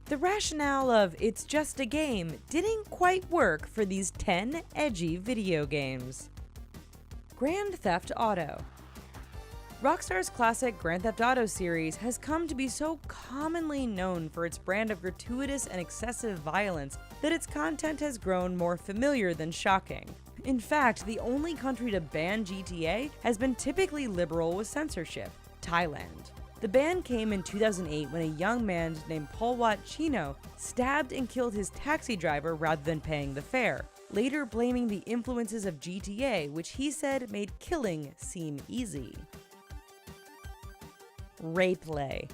The rationale of "it's just a game" didn't quite work for these 10 edgy video games. Grand Theft Auto. Rockstar's classic Grand Theft Auto series has come to be so commonly known for its brand of gratuitous and excessive violence that its content has grown more familiar than shocking. In fact, the only country to ban GTA has been typically liberal with censorship: Thailand. The ban came in 2008 when a young man named Polwat Chino stabbed and killed his taxi driver rather than paying the fare, later blaming the influences of GTA, which he said made killing seem easy. Replay.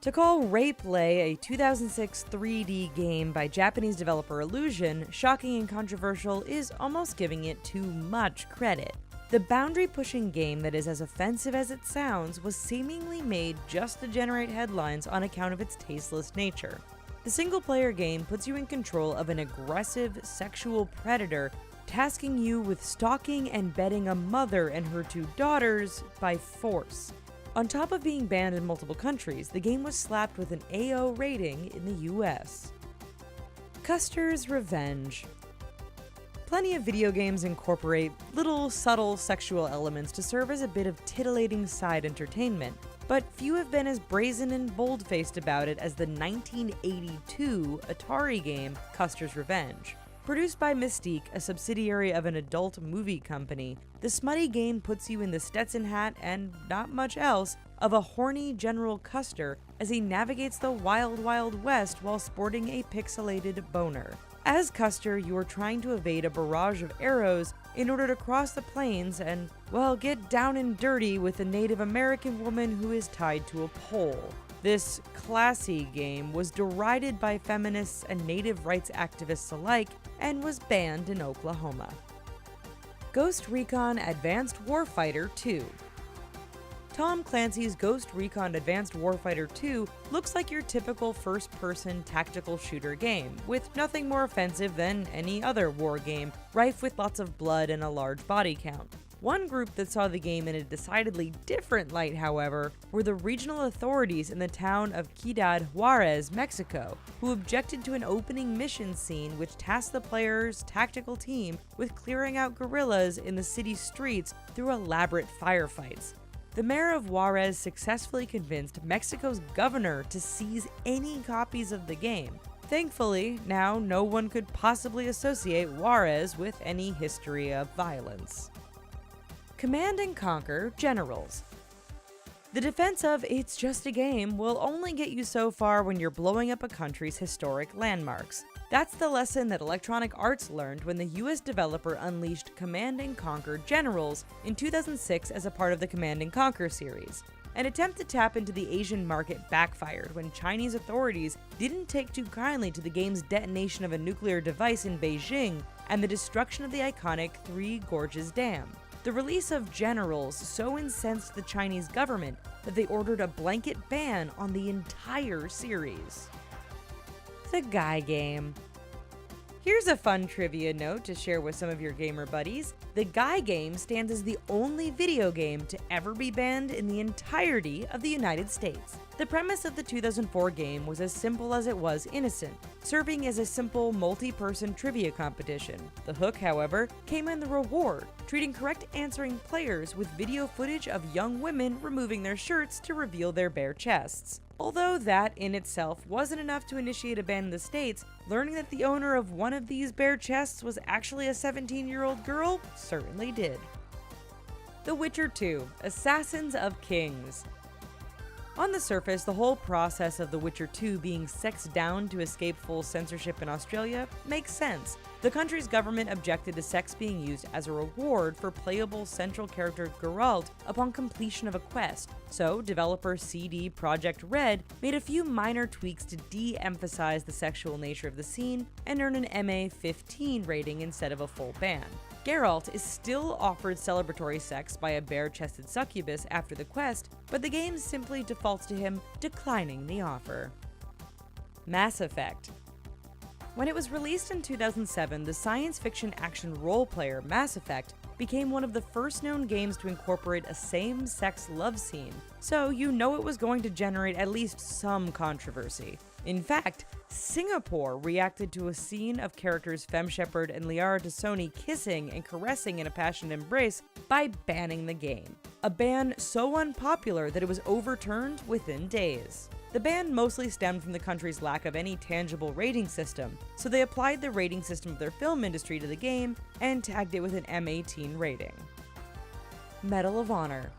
To call Replay a 2006 3D game by Japanese developer Illusion shocking and controversial is almost giving it too much credit. The boundary-pushing game that is as offensive as it sounds was seemingly made just to generate headlines on account of its tasteless nature. The single-player game puts you in control of an aggressive sexual predator, tasking you with stalking and bedding a mother and her two daughters by force. On top of being banned in multiple countries, the game was slapped with an AO rating in the US. Custer's Revenge. Plenty of video games incorporate little subtle sexual elements to serve as a bit of titillating side entertainment, but few have been as brazen and bold-faced about it as the 1982 Atari game Custer's Revenge. Produced by Mystique, a subsidiary of an adult movie company, the smutty game puts you in the Stetson hat and not much else of a horny General Custer as he navigates the wild, wild west while sporting a pixelated boner. As Custer, you are trying to evade a barrage of arrows in order to cross the plains and, well, get down and dirty with a Native American woman who is tied to a pole. This classy game was derided by feminists and native rights activists alike and was banned in Oklahoma. Ghost Recon Advanced Warfighter 2. Tom Clancy's Ghost Recon Advanced Warfighter 2 looks like your typical first-person tactical shooter game, with nothing more offensive than any other war game, rife with lots of blood and a large body count. One group that saw the game in a decidedly different light, however, were the regional authorities in the town of Ciudad Juarez, Mexico, who objected to an opening mission scene which tasked the player's tactical team with clearing out guerrillas in the city streets through elaborate firefights. The mayor of Juarez successfully convinced Mexico's governor to seize any copies of the game. Thankfully, now no one could possibly associate Juarez with any history of violence. Command & Conquer Generals. The defense of "it's just a game" will only get you so far when you're blowing up a country's historic landmarks. That's the lesson that Electronic Arts learned when the US developer unleashed Command & Conquer Generals in 2006 as a part of the Command & Conquer series. An attempt to tap into the Asian market backfired when Chinese authorities didn't take too kindly to the game's detonation of a nuclear device in Beijing and the destruction of the iconic Three Gorges Dam. The release of Generals so incensed the Chinese government that they ordered a blanket ban on the entire series. The Guy Game. Here's a fun trivia note to share with some of your gamer buddies. The Guy Game stands as the only video game to ever be banned in the entirety of the United States. The premise of the 2004 game was as simple as it was innocent, serving as a simple multi-person trivia competition. The hook, however, came in the reward, treating correct answering players with video footage of young women removing their shirts to reveal their bare chests. Although that in itself wasn't enough to initiate a ban in the States, learning that the owner of one of these bare chests was actually a 17-year-old girl certainly did. The Witcher 2: Assassins of Kings. On the surface, the whole process of The Witcher 2 being sexed down to escape full censorship in Australia makes sense. The country's government objected to sex being used as a reward for playable central character Geralt upon completion of a quest, so developer CD Projekt Red made a few minor tweaks to de-emphasize the sexual nature of the scene and earn an MA-15 rating instead of a full ban. Geralt is still offered celebratory sex by a bare-chested succubus after the quest, but the game simply defaults to him declining the offer. Mass Effect. When it was released in 2007, the science fiction action role player Mass Effect became one of the first known games to incorporate a same-sex love scene, so you know it was going to generate at least some controversy. In fact, Singapore reacted to a scene of characters Femme Shepard and Liara Tassoni kissing and caressing in a passionate embrace by banning the game. A ban so unpopular that it was overturned within days. The ban mostly stemmed from the country's lack of any tangible rating system, so they applied the rating system of their film industry to the game and tagged it with an M18 rating. Medal of Honor.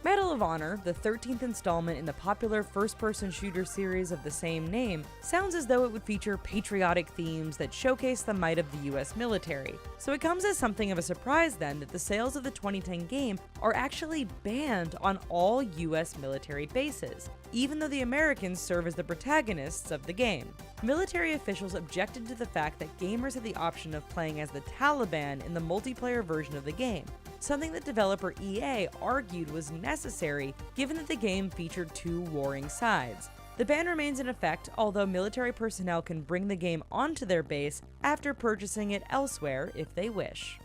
Medal of Honor, the 13th installment in the popular first-person shooter series of the same name, sounds as though it would feature patriotic themes that showcase the might of the US military. So it comes as something of a surprise then that the sales of the 2010 game are actually banned on all US military bases, even though the Americans serve as the protagonists of the game. Military officials objected to the fact that gamers had the option of playing as the Taliban in the multiplayer version of the game, something that developer EA argued was necessary given that the game featured two warring sides. The ban remains in effect, although military personnel can bring the game onto their base after purchasing it elsewhere if they wish.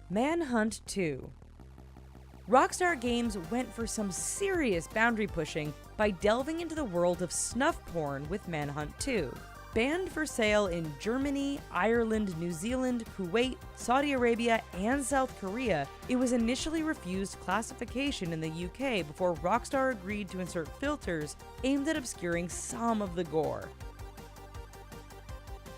Manhunt 2. Rockstar Games went for some serious boundary pushing by delving into the world of snuff porn with Manhunt 2. Banned for sale in Germany, Ireland, New Zealand, Kuwait, Saudi Arabia, and South Korea, it was initially refused classification in the UK before Rockstar agreed to insert filters aimed at obscuring some of the gore.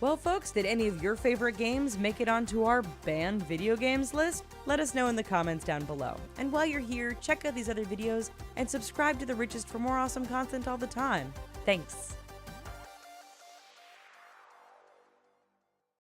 Well folks, did any of your favorite games make it onto our banned video games list? Let us know in the comments down below. And while you're here, check out these other videos and subscribe to The Richest for more awesome content all the time. Thanks!